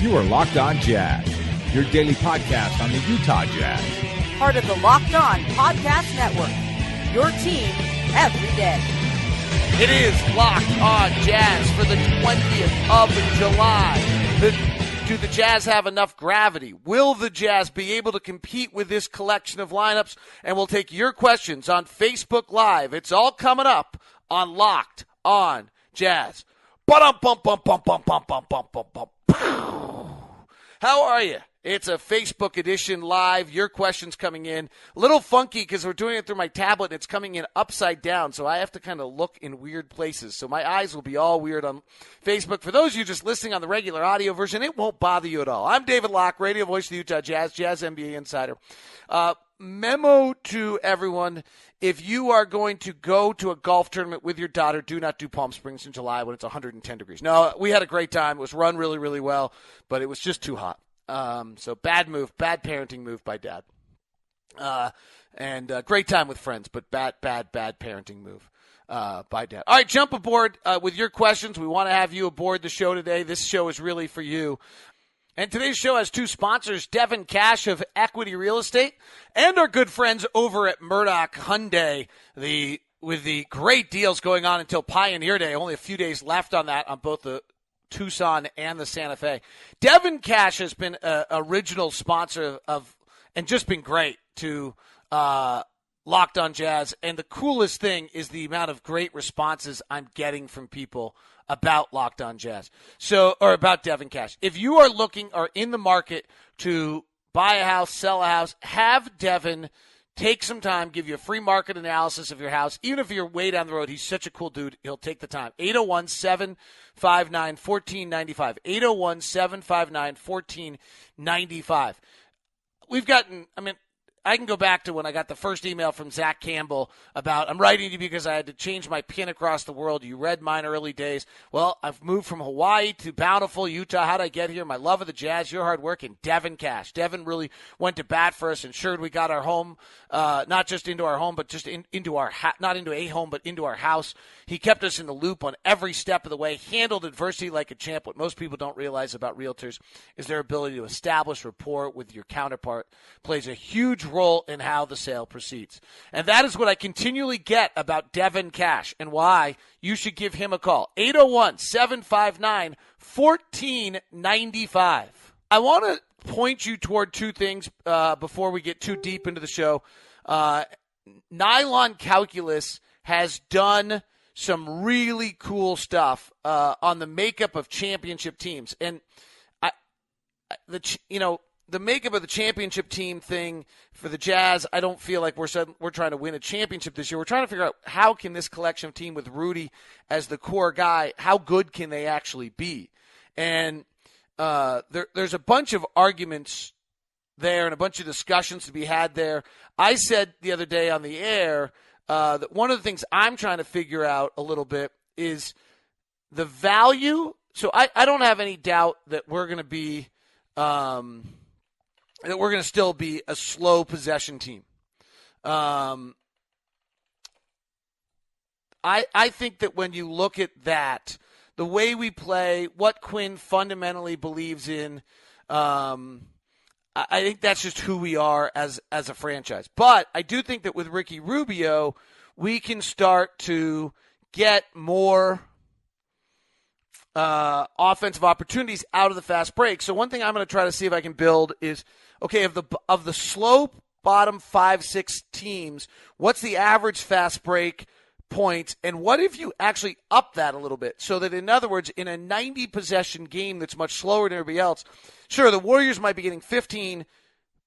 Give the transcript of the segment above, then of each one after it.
You are Locked On Jazz, your daily podcast on the Utah Jazz. Part of the Locked On Podcast Network, your team every day. It is Locked On Jazz for the 20th of July. Do the Jazz have enough gravity? Will the Jazz be able to compete with this collection of lineups? And we'll take your questions on Facebook Live. It's all coming up on Locked On Jazz. How are you? It's a Facebook edition live. Your questions coming in. A little funky because we're doing it through my tablet and it's coming in upside down, so I have to kind of look in weird places. So my eyes will be all weird on Facebook. For those of you just listening on the regular audio version, it won't bother you at all. I'm David Locke, radio voice of the Utah Jazz, Jazz NBA insider. Memo to everyone. If you are going to go to a golf tournament with your daughter, do not do Palm Springs in July when it's 110 degrees. No, we had a great time. It was run really, really well, but it was just too hot. So bad move, bad parenting move by dad. And great time with friends, but bad parenting move by dad. All right, jump aboard with your questions. We want to have you aboard the show today. This show is really for you. And today's show has two sponsors, Devin Cash of Equity Real Estate and our good friends over at Murdoch Hyundai, with the great deals going on until Pioneer Day. Only a few days left on that on both the Tucson and the Santa Fe. Devin Cash has been an original sponsor of and just been great to Locked On Jazz. And the coolest thing is the amount of great responses I'm getting from people about Locked On Jazz. Or about Devin Cash. If you are looking or in the market to buy a house, sell a house, have Devin take some time, give you a free market analysis of your house. Even if you're way down the road, he's such a cool dude. He'll take the time. 801-759-1495. 801-759-1495. We've gotten, I can go back to when I got the first email from Zach Campbell about, I'm writing to you because I had to change my pin across the world. You read mine early days. Well, I've moved from Hawaii to bountiful Utah. How'd I get here? My love of the Jazz, your hard work, and Devin Cash. Devin really went to bat for us, ensured we got our home, not just into our home, but just into our not into a home, but into our house. He kept us in the loop on every step of the way, handled adversity like a champ. What most people don't realize about realtors is their ability to establish rapport with your counterpart plays a huge role in how the sale proceeds. And that is what I continually get about Devin Cash and why you should give him a call. 801-759-1495. I want to point you toward two things before we get too deep into the show. Nylon Calculus has done some really cool stuff on the makeup of championship teams. And the makeup of the championship team thing for the Jazz, I don't feel like we're trying to win a championship this year. We're trying to figure out how can this collection of team with Rudy as the core guy, how good can they actually be? And there's a bunch of arguments there and a bunch of discussions to be had there. I said the other day on the air that one of the things I'm trying to figure out a little bit is the value. So I don't have any doubt that we're going to be that we're going to still be a slow possession team. I think that when you look at that, the way we play, what Quinn fundamentally believes in, I think that's just who we are as a franchise. But I do think that with Ricky Rubio, we can start to get more offensive opportunities out of the fast break. So one thing I'm going to try to see if I can build is, okay, of the slow bottom 5-6 teams, what's the average fast break points, and what if you actually up that a little bit so that, in other words, in a 90-possession game that's much slower than everybody else, sure, the Warriors might be getting 15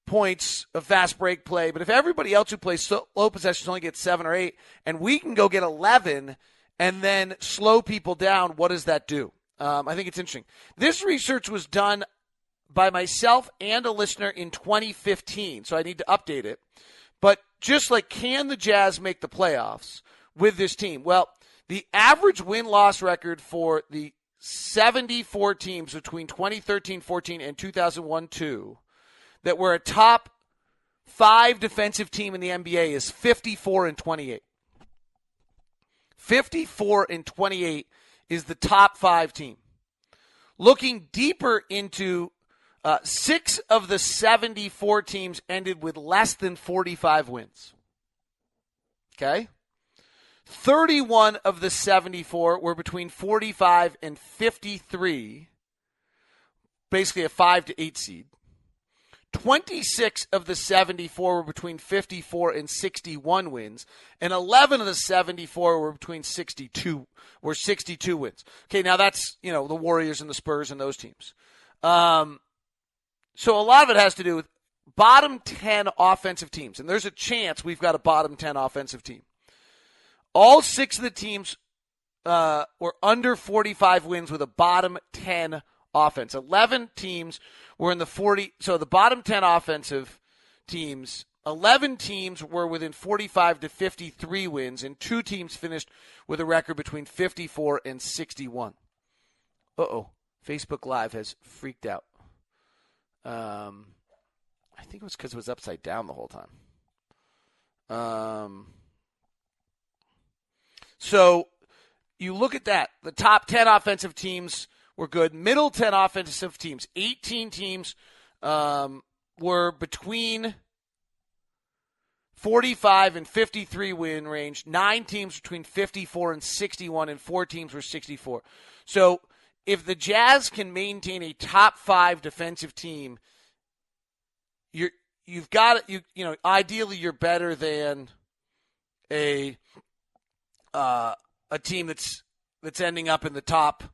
points of fast break play, but if everybody else who plays slow possessions only gets 7 or 8, and we can go get 11 and then slow people down, what does that do? I think it's interesting. This research was done by myself and a listener in 2015, so I need to update it. But just like, can the Jazz make the playoffs with this team? Well, the average win-loss record for the 74 teams between 2013-14 and 2001-2 that were a top 5 defensive team in the NBA is 54-28. 54-28 is the top 5 team. Looking deeper into 6 of the 74 teams ended with less than 45 wins. Okay? 31 of the 74 were between 45 and 53, basically a 5 to 8 seed. 26 of the 74 were between 54 and 61 wins, and 11 of the 74 were between 62 wins. Okay, now that's, the Warriors and the Spurs and those teams. So a lot of it has to do with bottom 10 offensive teams, and there's a chance we've got a bottom 10 offensive team. All 6 of the teams were under 45 wins with a bottom 10 offense. 11 teams were in the 40. So the bottom 10 offensive teams, 11 teams were within 45 to 53 wins, and 2 teams finished with a record between 54 and 61. Facebook Live has freaked out. I think it was because it was upside down the whole time. So you look at that. The top 10 offensive teams were good. Middle 10 offensive teams. 18 teams were between 45 and 53 win range. 9 teams between 54 and 61, and 4 teams were 64. So if the Jazz can maintain a top 5 defensive team, you've got ideally you're better than a team that's ending up in the top.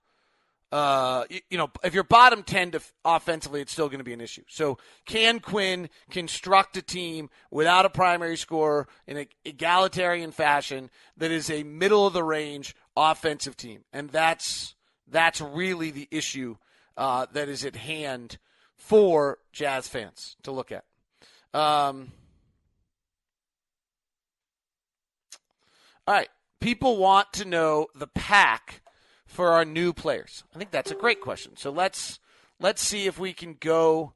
If you're bottom 10 offensively, it's still going to be an issue. So can Quinn construct a team without a primary scorer in an egalitarian fashion that is a middle-of-the-range offensive team? And that's really the issue that is at hand for Jazz fans to look at. All right. People want to know the PAAC for our new players. I think that's a great question. So let's see if we can go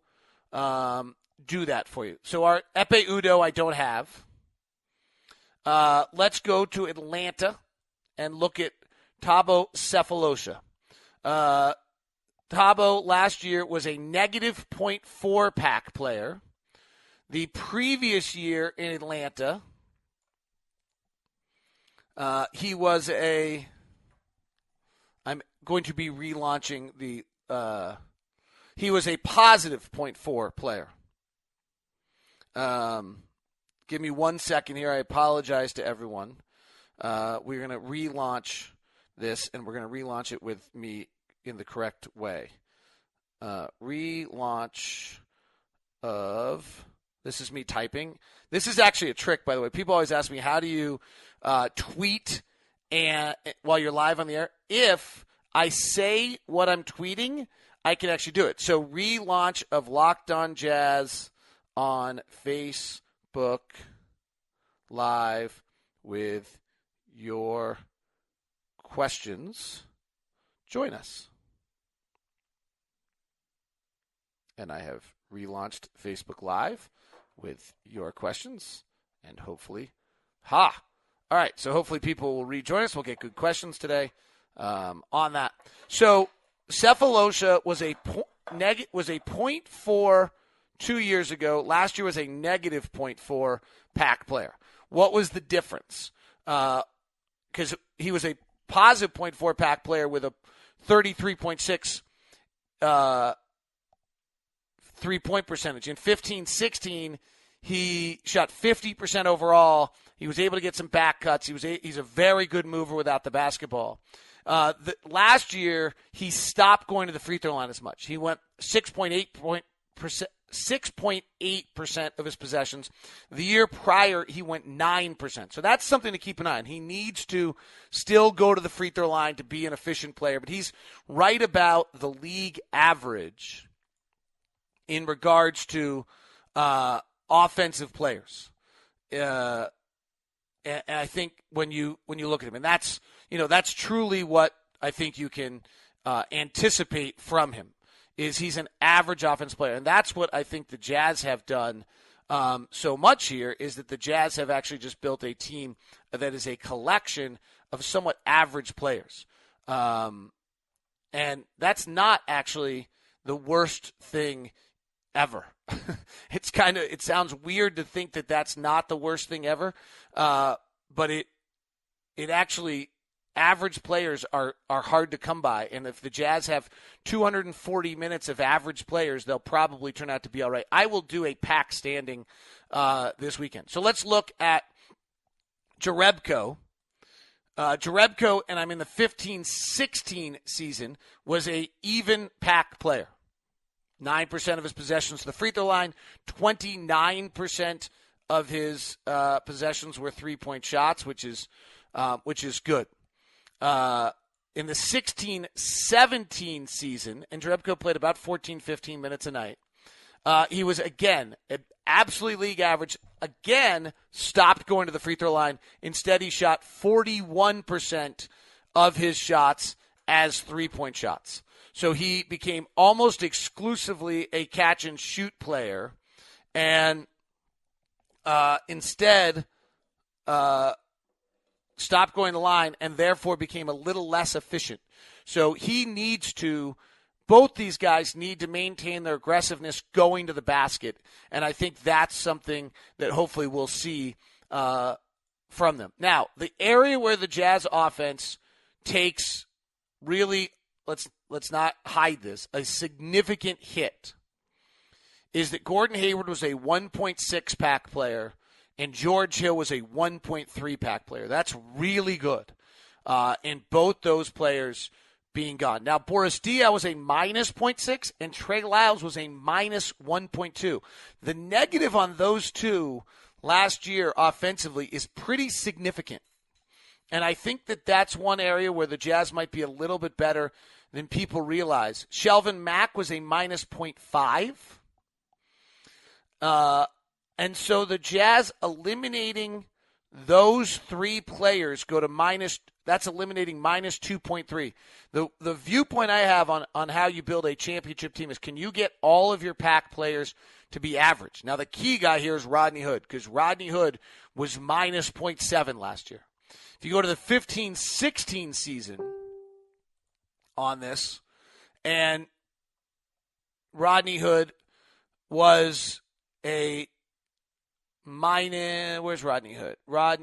do that for you. So our Epe Udo I don't have. Let's go to Atlanta and look at Thabo Sefolosha. Thabo last year was a negative 0.4 PAAC player. The previous year in Atlanta, he was I'm going to be relaunching he was a positive 0.4 player. Give me 1 second here. I apologize to everyone. We're going to relaunch this, and we're going to relaunch it with me in the correct way. Relaunch of... This is me typing. This is actually a trick, by the way. People always ask me, how do you tweet while you're live on the air? If I say what I'm tweeting, I can actually do it. So relaunch of Locked On Jazz on Facebook Live with your questions. Join us. And I have relaunched Facebook Live with your questions, and hopefully, all right, so hopefully people will rejoin us. We'll get good questions today on that. So Sefolosha was a 0.4 2 years ago. Last year was a negative 0.4 PAAC player. What was the difference? Because he was a positive 0.4 PAAC player with a 33.6 3-point percentage. In 15-16, he shot 50% overall. He was able to get some back cuts. He's a very good mover without the basketball. Last year, he stopped going to the free throw line as much. He went 6.8% of his possessions. The year prior, he went 9%. So that's something to keep an eye on. He needs to still go to the free throw line to be an efficient player, but he's right about the league average in regards to offensive players. And I think when you look at him, and that's truly what I think you can anticipate from him, is he's an average offense player. And that's what I think the Jazz have done so much here, is that the Jazz have actually just built a team that is a collection of somewhat average players. And that's not actually the worst thing ever. It sounds weird to think that that's not the worst thing ever, but it actually, average players are hard to come by. And if the Jazz have 240 minutes of average players, they'll probably turn out to be all right. I will do a PAAC standing this weekend. So let's look at Jerebko. Jerebko, and I'm in the 15-16 season, was a even PAAC player. 9% of his possessions to the free throw line, 29% of his possessions were three-point shots, which is good. In the 16-17 season, and Jerebko played about 14, 15 minutes a night, he was, again, absolutely league average, again, stopped going to the free throw line. Instead, he shot 41% of his shots as three-point shots. So he became almost exclusively a catch-and-shoot player, and instead stopped going to the line and therefore became a little less efficient. So both these guys need to maintain their aggressiveness going to the basket, and I think that's something that hopefully we'll see from them. Now, the area where the Jazz offense takes really, let's not hide this, a significant hit is that Gordon Hayward was a 1.6 PAAC player and George Hill was a 1.3 PAAC player. That's really good in both those players being gone. Now, Boris Diaw was a minus 0.6 and Trey Lyles was a minus 1.2. The negative on those two last year offensively is pretty significant. And I think that that's one area where the Jazz might be a little bit better than people realize. Shelvin Mack was a minus 0.5. And so the Jazz eliminating those three players go to that's eliminating minus 2.3. The viewpoint I have on how you build a championship team is, can you get all of your PAAC players to be average? Now, the key guy here is Rodney Hood, because Rodney Hood was minus 0.7 last year. If you go to the 15-16 season on this, and Rodney Hood was a minus, where's Rodney Hood? Where's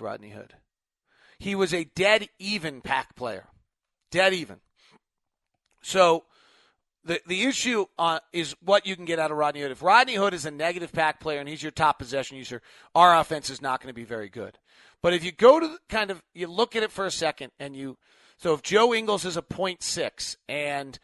Rodney Hood? He was a dead even PAAC player. Dead even. So the issue is what you can get out of Rodney Hood. If Rodney Hood is a negative PAAC player and he's your top possession user, our offense is not going to be very good. But if you go to you look at it for a second, so if Joe Ingles is a 0.6 and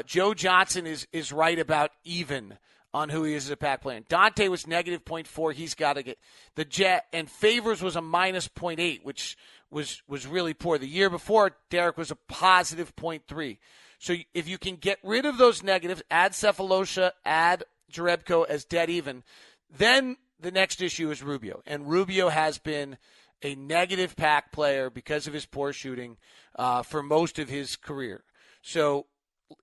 Joe Johnson is right about even on who he is as a PAAC player. And Dante was negative 0.4. He's got to get the Jet, and Favors was a minus 0.8, which was really poor. The year before, Derek was a positive 0.3. So if you can get rid of those negatives, add Cephalosha, add Jerebko as dead even, then the next issue is Rubio. And Rubio has been a negative PAAC player because of his poor shooting for most of his career. So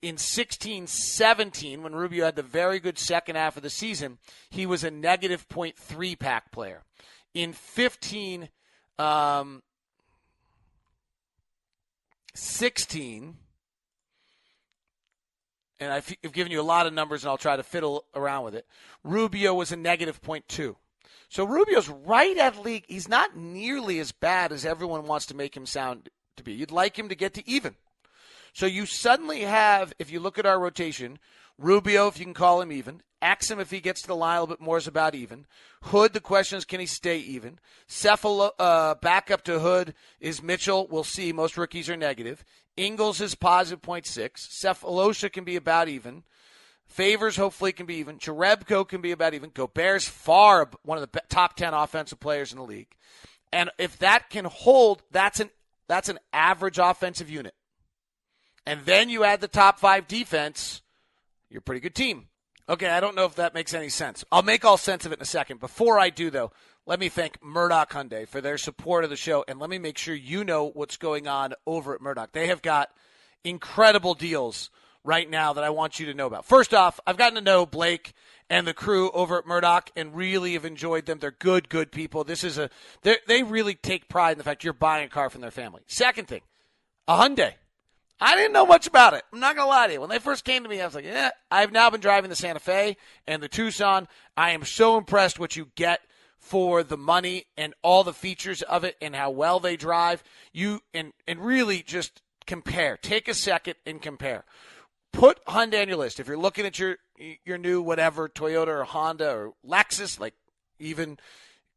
in 16-17, when Rubio had the very good second half of the season, he was a negative 0.3 PAAC player. In 15-16, and I've given you a lot of numbers and I'll try to fiddle around with it, Rubio was a negative 0.2. So Rubio's right at league. He's not nearly as bad as everyone wants to make him sound to be. You'd like him to get to even. So you suddenly have, if you look at our rotation, Rubio, if you can call him even. Axum, if he gets to the line a little bit more, is about even. Hood, the question is, can he stay even? Back up to Hood is Mitchell. We'll see. Most rookies are negative. Ingles is positive 0.6. Cephalosha can be about even. Favors hopefully can be even. Jerebko can be about even. Gobert's far one of the top 10 offensive players in the league. And if that can hold, that's an average offensive unit. And then you add the top 5 defense, you're a pretty good team. Okay, I don't know if that makes any sense. I'll make all sense of it in a second. Before I do, though, let me thank Murdoch Hyundai for their support of the show, and let me make sure you know what's going on over at Murdoch. They have got incredible deals right now that I want you to know about. First off, I've gotten to know Blake and the crew over at Murdoch and really have enjoyed them. They're good people. They really take pride in the fact you're buying a car from their family. Second thing, a Hyundai. I didn't know much about it. I'm not going to lie to you. When they first came to me, I was like, I've now been driving the Santa Fe and the Tucson. I am so impressed what you get for the money and all the features of it and how well they drive. And really just compare. Take a second and compare. Put Hyundai on your list. If you're looking at your new whatever, Toyota or Honda or Lexus, like even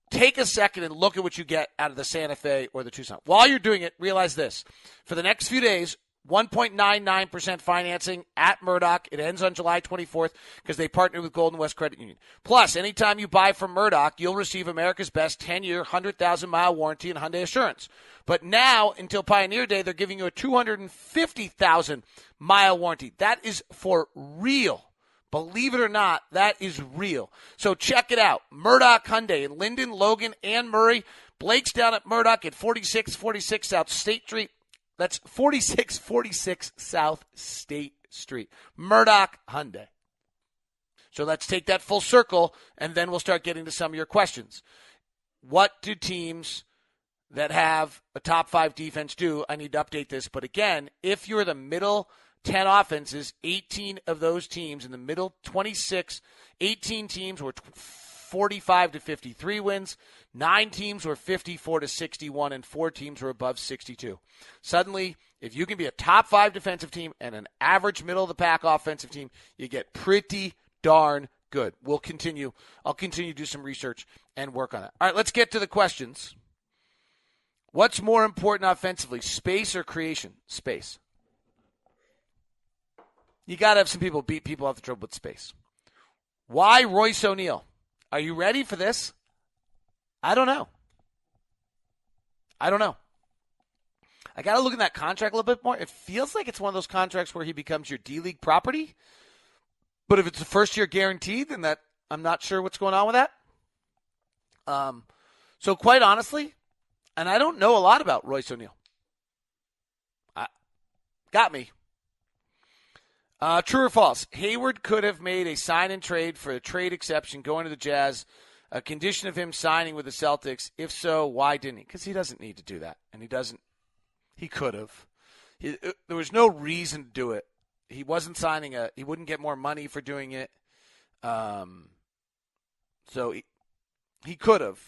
take a second and look at what you get out of the Santa Fe or the Tucson. While you're doing it, realize this. For the next few days, 1.99% financing at Murdoch. It ends on July 24th because they partnered with Golden West Credit Union. Plus, anytime you buy from Murdoch, you'll receive America's best 10-year, 100,000-mile warranty and Hyundai Assurance. But now, until Pioneer Day, they're giving you a 250,000-mile warranty. That is for real. Believe it or not, that is real. So check it out. Murdoch Hyundai in Linden, Logan, and Murray. Blake's down at Murdoch at 4646 South State Street. That's 4646 South State Street. Murdoch Hyundai. So let's take that full circle, and then we'll start getting to some of your questions. What do teams that have a top 5 defense do? I need to update this. But again, if you're the middle 10 offenses, 18 of those teams in the middle 26, 18 teams were 45 to 53 wins. 9 teams were 54 to 61, and 4 teams were above 62. Suddenly, if you can be a top 5 defensive team and an average middle-of-the-pack offensive team, you get pretty darn good. I'll continue to do some research and work on it. All right, let's get to the questions. What's more important offensively, space or creation? Space. You got to have some people beat people off the dribble with space. Why Royce O'Neal? Are you ready for this? I don't know. I got to look at that contract a little bit more. It feels like it's one of those contracts where he becomes your D-League property. But if it's a first-year guaranteed, then I'm not sure what's going on with that. So quite honestly, and I don't know a lot about Royce O'Neal. Got me. True or false? Hayward could have made a sign and trade for a trade exception going to the Jazz, a condition of him signing with the Celtics. If so, why didn't he? Because he doesn't need to do that, and he doesn't. He could have. There was no reason to do it. He wasn't signing he wouldn't get more money for doing it. So he could have,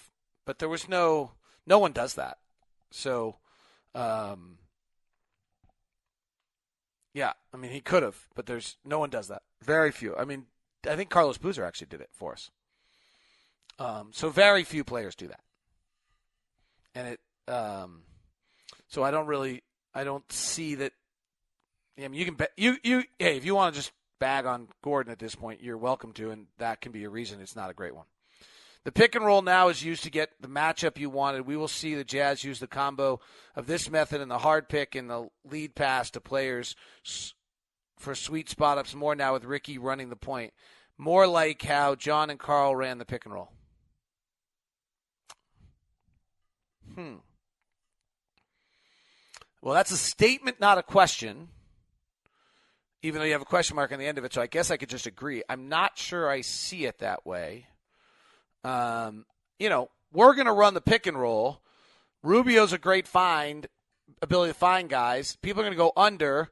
but there was no one does that. So, yeah, I mean, he could have, but no one does that. Very few. I mean, I think Carlos Boozer actually did it for us. So very few players do that. And so I don't see that. I mean, you can bet hey, if you want to just bag on Gordon at this point, you're welcome to, and that can be a reason it's not a great one. The pick and roll now is used to get the matchup you wanted. We will see the Jazz use the combo of this method and the hard pick and the lead pass to players for sweet spot ups more now with Ricky running the point. More like how John and Carl ran the pick and roll. Well, that's a statement, not a question, even though you have a question mark on the end of it, so I guess I could just agree. I'm not sure I see it that way. We're going to run the pick and roll. Rubio's a great ability to find guys. People are going to go under.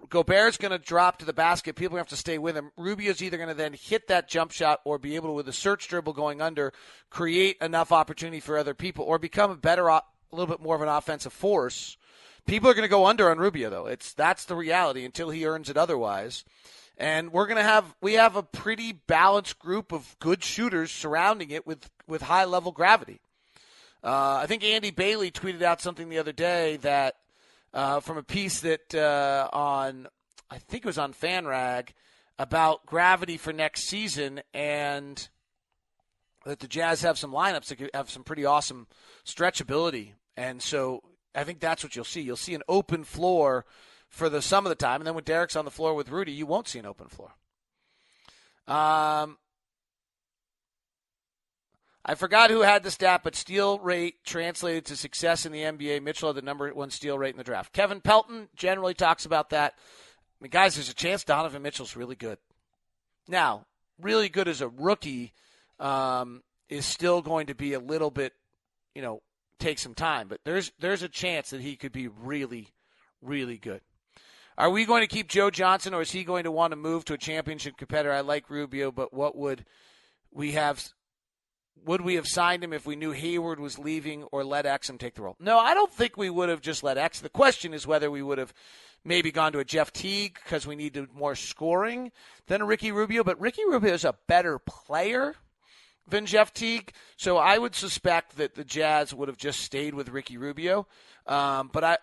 Gobert's going to drop to the basket. People are going to have to stay with him. Rubio's either going to then hit that jump shot or be able to, with a search dribble going under, create enough opportunity for other people or become a little bit more of an offensive force. People are going to go under on Rubio, though. That's the reality until he earns it otherwise. And we have a pretty balanced group of good shooters surrounding it with high-level gravity. I think Andy Bailey tweeted out something the other day that from a piece that I think it was on FanRag about gravity for next season and that the Jazz have some lineups that could have some pretty awesome stretchability. And so I think that's what you'll see. You'll see an open floor for some of the time, and then when Derek's on the floor with Rudy, you won't see an open floor. I forgot who had the stat, but steal rate translated to success in the NBA. Mitchell had the number 1 steal rate in the draft. Kevin Pelton generally talks about that. I mean, guys, there's a chance Donovan Mitchell's really good. Now, really good as a rookie is still going to be a little bit, take some time. But there's a chance that he could be really, really good. Are we going to keep Joe Johnson, or is he going to want to move to a championship competitor? I like Rubio, but what would we have signed him if we knew Hayward was leaving or let Exum take the role? No, I don't think we would have just let Exum. The question is whether we would have maybe gone to a Jeff Teague because we needed more scoring than a Ricky Rubio. But Ricky Rubio is a better player than Jeff Teague, so I would suspect that the Jazz would have just stayed with Ricky Rubio. But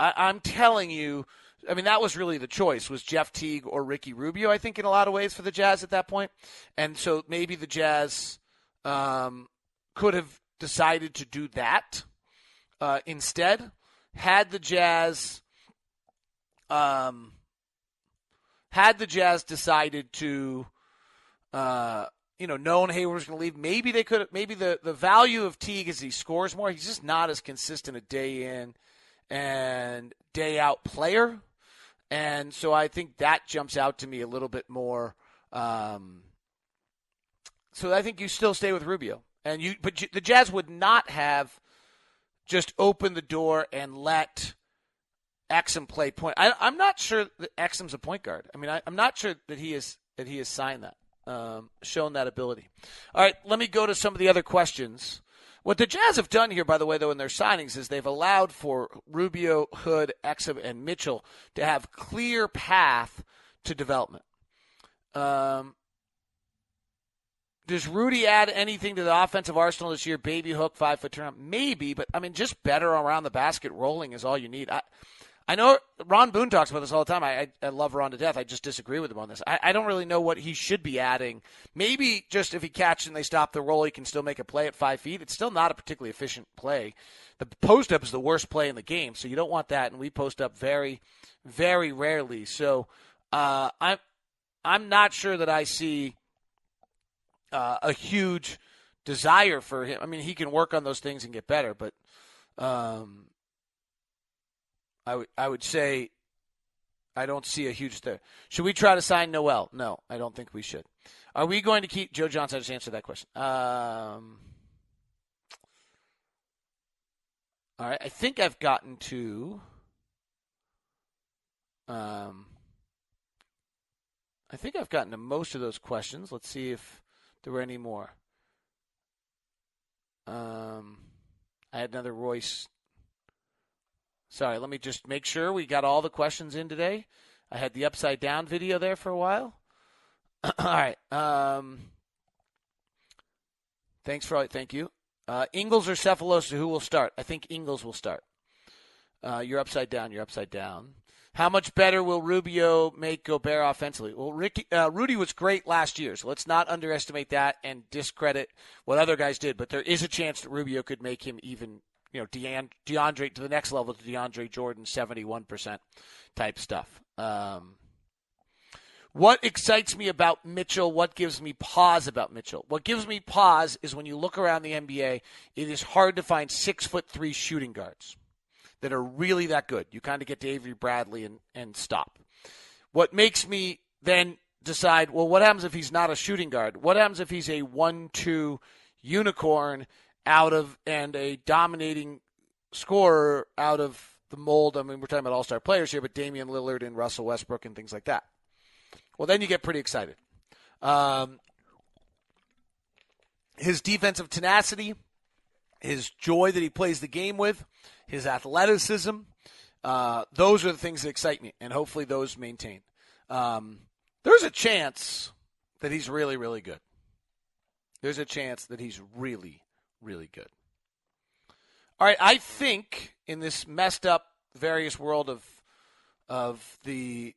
I'm telling you, I mean, that was really the choice, was Jeff Teague or Ricky Rubio, I think, in a lot of ways for the Jazz at that point. And so maybe the Jazz could have decided to do that instead. Had the Jazz decided to, known Hayward was going to leave, maybe they could. Maybe the value of Teague is he scores more. He's just not as consistent a day in and day out player, and so I think that jumps out to me a little bit more. So I think you still stay with Rubio, but the Jazz would not have just opened the door and let Exum play point. I'm not sure that Exum's a point guard. I mean, I'm not sure that he has signed that, shown that ability. All right, let me go to some of the other questions. What the Jazz have done here, by the way, though, in their signings is they've allowed for Rubio, Hood, Exum, and Mitchell to have clear path to development. Does Rudy add anything to the offensive arsenal this year? Baby hook, 5-foot turnaround? Maybe, but, I mean, just better around the basket rolling is all you need. I know Ron Boone talks about this all the time. I love Ron to death. I just disagree with him on this. I don't really know what he should be adding. Maybe just if he catches and they stop the roll, he can still make a play at 5 feet. It's still not a particularly efficient play. The post-up is the worst play in the game, so you don't want that, and we post up very, very rarely. So I'm not sure that I see a huge desire for him. I mean, he can work on those things and get better, but I would say I don't see a huge there. Should we try to sign Noel? No, I don't think we should. Are we going to keep Joe Johnson? I just answered that question. All right, I think I've gotten to most of those questions. Let's see if there were any more. I had another Royce. Sorry, let me just make sure we got all the questions in today. I had the upside down video there for a while. All right. Thank you. Ingles or Cephalosa, who will start? I think Ingles will start. You're upside down. How much better will Rubio make Gobert offensively? Well, Rudy was great last year, so let's not underestimate that and discredit what other guys did. But there is a chance that Rubio could make him even, DeAndre to the next level, to DeAndre Jordan, 71% type stuff. What excites me about Mitchell? What gives me pause about Mitchell? What gives me pause is when you look around the NBA, it is hard to find 6'3" shooting guards that are really that good. You kind of get to Avery Bradley and stop. What makes me then decide, well, what happens if he's not a shooting guard? What happens if he's a 1-2 unicorn and a dominating scorer out of the mold? I mean, we're talking about all-star players here, but Damian Lillard and Russell Westbrook and things like that. Well, then you get pretty excited. His defensive tenacity, his joy that he plays the game with, his athleticism, those are the things that excite me, and hopefully those maintain. There's a chance that he's really, really good. There's a chance that he's really, really good. All right, I think in this messed up various world of the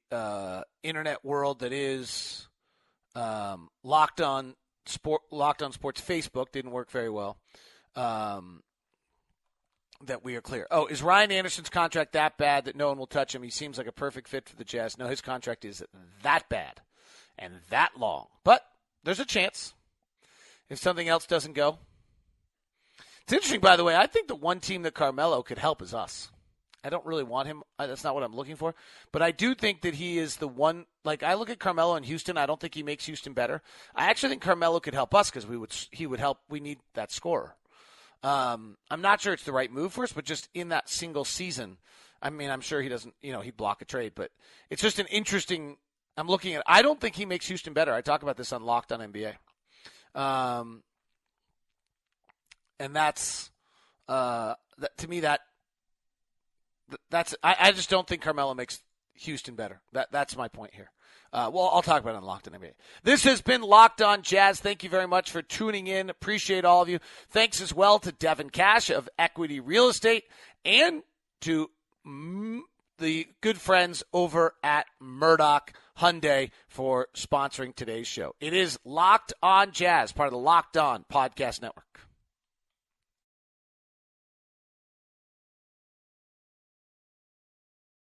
internet world that is Locked On Sports Facebook didn't work very well. That we are clear. Oh, is Ryan Anderson's contract that bad that no one will touch him? He seems like a perfect fit for the Jazz. No, his contract is that bad and that long. But there's a chance if something else doesn't go. It's interesting, by the way. I think the one team that Carmelo could help is us. I don't really want him. That's not what I'm looking for. But I do think that he is the one. Like, I look at Carmelo in Houston. I don't think he makes Houston better. I actually think Carmelo could help us because he would help. We need that scorer. I'm not sure it's the right move for us, but just in that single season, I mean, I'm sure he doesn't, he'd block a trade, but it's just an interesting. I'm looking at. I don't think he makes Houston better. I talk about this on Locked on NBA, and that's to me that's. I just don't think Carmelo makes Houston better. That's my point here. Well, I'll talk about it on Locked on NBA. This has been Locked on Jazz. Thank you very much for tuning in. Appreciate all of you. Thanks as well to Devin Cash of Equity Real Estate and to the good friends over at Murdoch Hyundai for sponsoring today's show. It is Locked on Jazz, part of the Locked on Podcast Network.